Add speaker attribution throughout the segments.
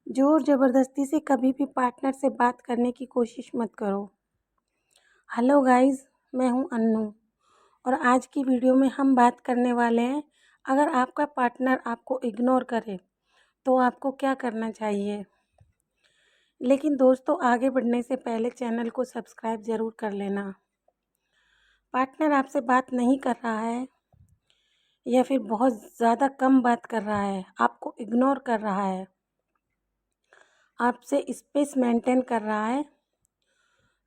Speaker 1: ज़ोर ज़बरदस्ती से कभी भी पार्टनर से बात करने की कोशिश मत करो। हेलो गाइस, मैं हूं अन्नू और आज की वीडियो में हम बात करने वाले हैं, अगर आपका पार्टनर आपको इग्नोर करे तो आपको क्या करना चाहिए। लेकिन दोस्तों, आगे बढ़ने से पहले चैनल को सब्सक्राइब ज़रूर कर लेना। पार्टनर आपसे बात नहीं कर रहा है या फिर बहुत ज़्यादा कम बात कर रहा है, आपको इग्नोर कर रहा है, आपसे स्पेस मेंटेन कर रहा है,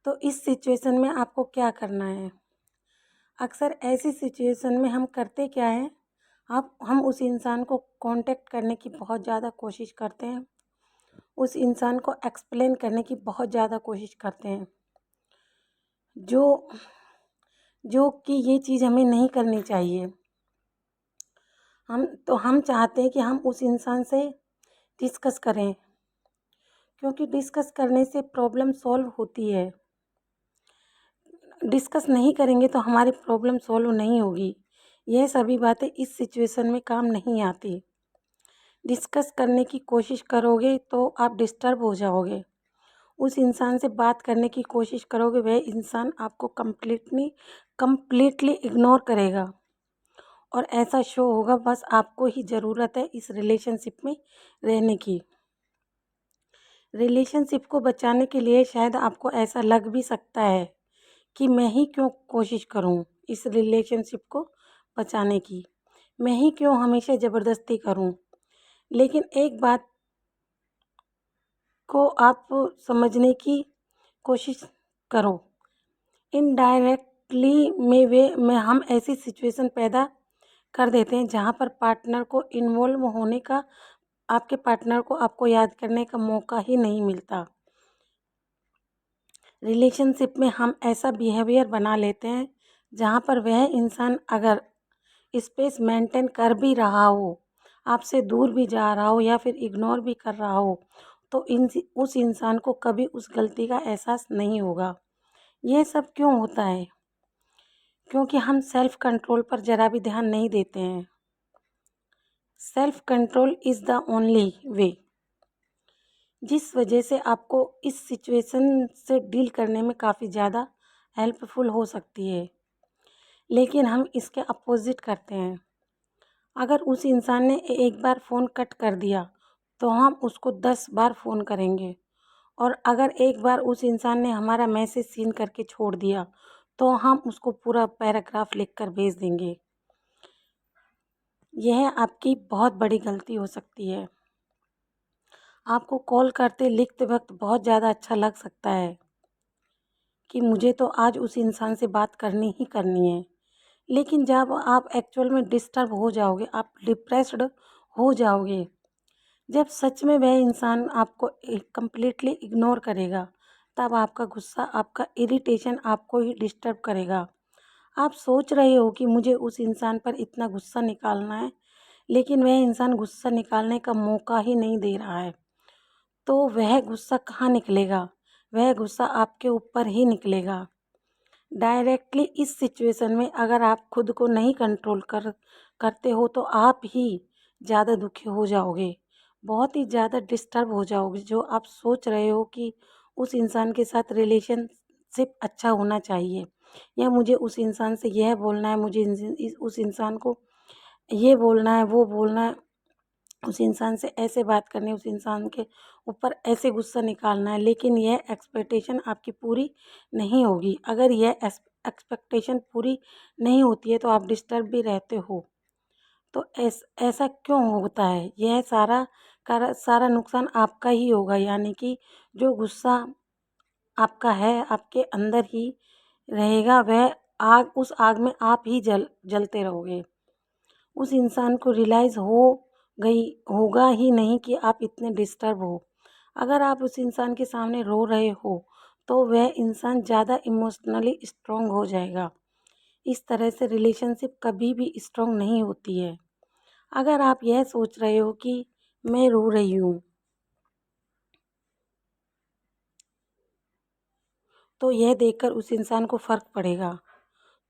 Speaker 1: तो इस सिचुएशन में आपको क्या करना है। अक्सर ऐसी सिचुएशन में हम करते क्या है, हम उस इंसान को कांटेक्ट करने की बहुत ज़्यादा कोशिश करते हैं, उस इंसान को एक्सप्लेन करने की बहुत ज़्यादा कोशिश करते हैं जो जो कि ये चीज़ हमें नहीं करनी चाहिए। हम चाहते हैं कि हम उस इंसान से डिस्कस करें, क्योंकि डिस्कस करने से प्रॉब्लम सॉल्व होती है। डिस्कस नहीं करेंगे तो हमारी प्रॉब्लम सॉल्व नहीं होगी। यह सभी बातें इस सिचुएशन में काम नहीं आती। डिस्कस करने की कोशिश करोगे तो आप डिस्टर्ब हो जाओगे। उस इंसान से बात करने की कोशिश करोगे, वह इंसान आपको कंप्लीटली इग्नोर करेगा और ऐसा शो होगा बस आपको ही ज़रूरत है इस रिलेशनशिप में रहने की। रिलेशनशिप को बचाने के लिए शायद आपको ऐसा लग भी सकता है कि मैं ही क्यों कोशिश करूं इस रिलेशनशिप को बचाने की, मैं ही क्यों हमेशा ज़बरदस्ती करूं। लेकिन एक बात को आप समझने की कोशिश करो, इनडायरेक्टली में हम ऐसी सिचुएशन पैदा कर देते हैं जहां पर पार्टनर को इन्वॉल्व होने का, आपके पार्टनर को आपको याद करने का मौका ही नहीं मिलता। रिलेशनशिप में हम ऐसा बिहेवियर बना लेते हैं जहाँ पर वह इंसान अगर स्पेस मेंटेन कर भी रहा हो, आपसे दूर भी जा रहा हो या फिर इग्नोर भी कर रहा हो, तो उस इंसान को कभी उस गलती का एहसास नहीं होगा। यह सब क्यों होता है? क्योंकि हम सेल्फ कंट्रोल पर ज़रा भी ध्यान नहीं देते हैं। Self control is the only way, जिस वजह से आपको इस सिचुएशन से डील करने में काफ़ी ज़्यादा हेल्पफुल हो सकती है। लेकिन हम इसके अपोजिट करते हैं। अगर उस इंसान ने एक बार फ़ोन कट कर दिया तो हम उसको 10 बार फ़ोन करेंगे, और अगर एक बार उस इंसान ने हमारा मैसेज सीन करके छोड़ दिया तो हम उसको पूरा पैराग्राफ लिख कर भेज देंगे। यह आपकी बहुत बड़ी गलती हो सकती है। आपको कॉल करते लिखते वक्त बहुत ज़्यादा अच्छा लग सकता है कि मुझे तो आज उस इंसान से बात करनी ही करनी है, लेकिन जब आप एक्चुअल में डिस्टर्ब हो जाओगे, आप डिप्रेस्ड हो जाओगे, जब सच में वह इंसान आपको कंप्लीटली इग्नोर करेगा, तब आपका गुस्सा, आपका इरिटेशन आपको ही डिस्टर्ब करेगा। आप सोच रहे हो कि मुझे उस इंसान पर इतना गुस्सा निकालना है, लेकिन वह इंसान गुस्सा निकालने का मौका ही नहीं दे रहा है। तो वह गुस्सा कहाँ निकलेगा? वह गुस्सा आपके ऊपर ही निकलेगा। डायरेक्टली इस सिचुएशन में अगर आप खुद को नहीं कंट्रोल करते हो तो आप ही ज़्यादा दुखी हो जाओगे, बहुत ही ज़्यादा डिस्टर्ब हो जाओगे। जो आप सोच रहे हो कि उस इंसान के साथ रिलेशनशिप अच्छा होना चाहिए, या मुझे उस इंसान से यह बोलना है, मुझे उस इंसान को ये बोलना है, वो बोलना है, उस इंसान से ऐसे बात करनी है, उस इंसान के ऊपर ऐसे गुस्सा निकालना है, लेकिन यह एक्सपेक्टेशन आपकी पूरी नहीं होगी। अगर यह एक्सपेक्टेशन पूरी नहीं होती है तो आप डिस्टर्ब भी रहते हो। तो ऐसा क्यों होता है? यह सारा नुकसान आपका ही होगा, यानी कि जो गुस्सा आपका है आपके अंदर ही रहेगा, वह उस आग में आप ही जलते रहोगे। उस इंसान को रियलाइज़ गई होगा ही नहीं कि आप इतने डिस्टर्ब हो। अगर आप उस इंसान के सामने रो रहे हो तो वह इंसान ज़्यादा इमोशनली स्ट्रॉन्ग हो जाएगा। इस तरह से रिलेशनशिप कभी भी स्ट्रॉन्ग नहीं होती है। अगर आप यह सोच रहे हो कि मैं रो रही हूँ, तो यह देखकर उस इंसान को फ़र्क पड़ेगा।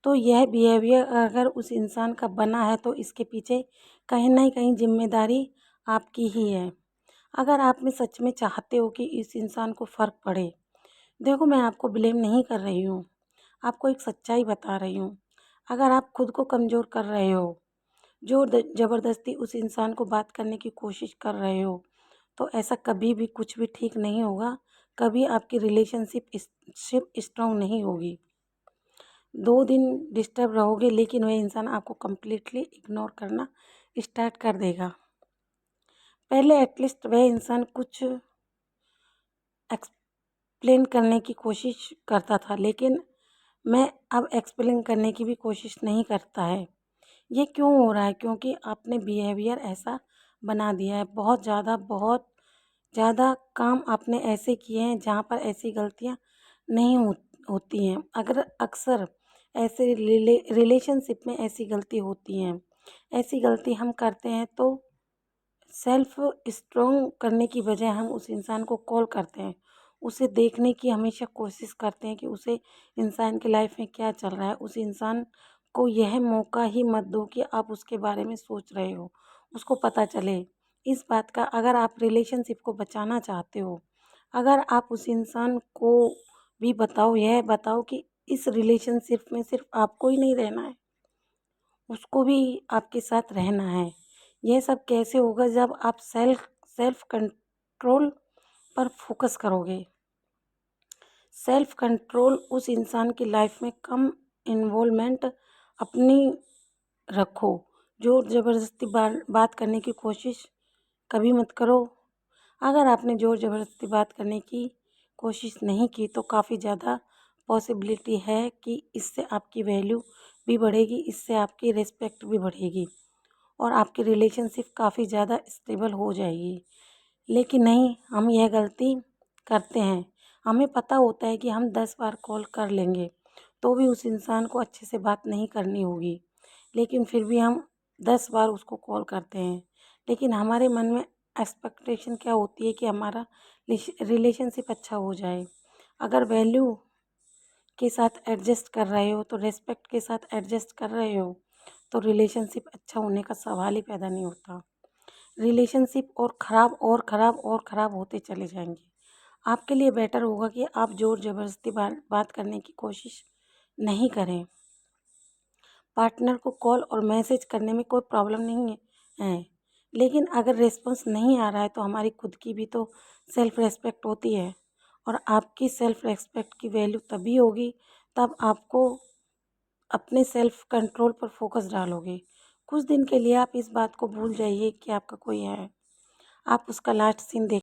Speaker 1: तो यह बिहेवियर अगर उस इंसान का बना है तो इसके पीछे कहीं न कहीं ज़िम्मेदारी आपकी ही है। अगर आप में सच में चाहते हो कि इस इंसान को फ़र्क पड़े, देखो मैं आपको ब्लेम नहीं कर रही हूँ, आपको एक सच्चाई बता रही हूँ। अगर आप खुद को कमज़ोर कर रहे हो, ज़बरदस्ती उस इंसान को बात करने की कोशिश कर रहे हो, तो ऐसा कभी भी कुछ भी ठीक नहीं होगा, कभी आपकी रिलेशनशिप स्ट्रॉन्ग नहीं होगी। 2 दिन डिस्टर्ब रहोगे लेकिन वह इंसान आपको कंप्लीटली इग्नोर करना स्टार्ट कर देगा। पहले एटलीस्ट वह इंसान कुछ एक्सप्लेन करने की कोशिश करता था, लेकिन मैं अब एक्सप्लेन करने की भी कोशिश नहीं करता है। ये क्यों हो रहा है? क्योंकि आपने बिहेवियर ऐसा बना दिया है। बहुत ज़्यादा काम आपने ऐसे किए हैं जहाँ पर ऐसी गलतियाँ नहीं होती हैं। अगर अक्सर ऐसे रिलेशनशिप में ऐसी गलती होती हैं, ऐसी गलती हम करते हैं तो सेल्फ स्ट्रॉन्ग करने की बजाय हम उस इंसान को कॉल करते हैं, उसे देखने की हमेशा कोशिश करते हैं कि उसे इंसान की लाइफ में क्या चल रहा है। उस इंसान को यह मौका ही मत दो कि आप उसके बारे में सोच रहे हो, उसको पता चले इस बात का। अगर आप रिलेशनशिप को बचाना चाहते हो, अगर आप उस इंसान को भी बताओ, यह बताओ कि इस रिलेशनशिप में सिर्फ आपको ही नहीं रहना है, उसको भी आपके साथ रहना है। यह सब कैसे होगा जब आप सेल्फ कंट्रोल पर फोकस करोगे। सेल्फ कंट्रोल उस इंसान की लाइफ में कम इन्वॉल्वमेंट अपनी रखो। ज़ोर ज़बरदस्ती बात करने की कोशिश कभी मत करो। अगर आपने ज़ोर ज़बरदस्ती बात करने की कोशिश नहीं की तो काफ़ी ज़्यादा पॉसिबिलिटी है कि इससे आपकी वैल्यू भी बढ़ेगी, इससे आपकी रिस्पेक्ट भी बढ़ेगी और आपकी रिलेशनशिप काफ़ी ज़्यादा स्टेबल हो जाएगी। लेकिन नहीं, हम यह गलती करते हैं। हमें पता होता है कि हम 10 बार कॉल कर लेंगे तो भी उस इंसान को अच्छे से बात नहीं करनी होगी, लेकिन फिर भी हम 10 बार उसको कॉल करते हैं। लेकिन हमारे मन में एक्सपेक्टेशन क्या होती है कि हमारा रिलेशनशिप अच्छा हो जाए। अगर वैल्यू के साथ एडजस्ट कर रहे हो तो रिस्पेक्ट के साथ एडजस्ट कर रहे हो तो रिलेशनशिप अच्छा होने का सवाल ही पैदा नहीं होता। रिलेशनशिप और ख़राब और ख़राब और ख़राब होते चले जाएंगे। आपके लिए बेटर होगा कि आप ज़ोर ज़बरदस्ती बात करने की कोशिश नहीं करें। पार्टनर को कॉल और मैसेज करने में कोई प्रॉब्लम नहीं है, लेकिन अगर रिस्पॉन्स नहीं आ रहा है तो हमारी खुद की भी तो सेल्फ रेस्पेक्ट होती है और आपकी सेल्फ रेस्पेक्ट की वैल्यू तभी होगी तब आपको अपने सेल्फ कंट्रोल पर फोकस डालोगे। कुछ दिन के लिए आप इस बात को भूल जाइए कि आपका कोई है। आप उसका लास्ट सीन देख